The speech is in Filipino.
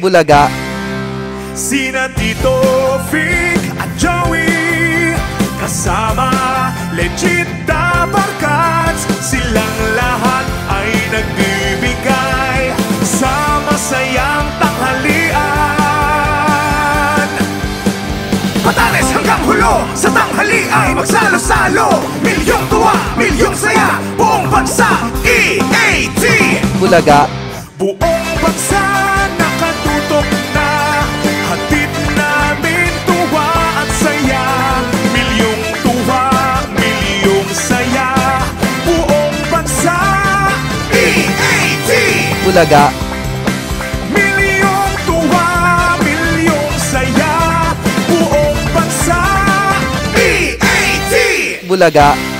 Bulaga. Sina Tito, Vic at Joey, kasama legit na barkats. Silang lahat ay nagbibigay sa masayang tanghalian. Batanes hanggang Hulo, sa tanghali ay magsalo-salo. Milyong tuwa, milyong saya, buong bansa, EAT. Bulaga. Buong bansa nakatutok na, hatid namin tuwa at saya. Milyong tuwa, milyong saya, buong bansa, EAT. Bulaga. Milyong tuwa, milyong saya, buong bansa, EAT. Bulaga.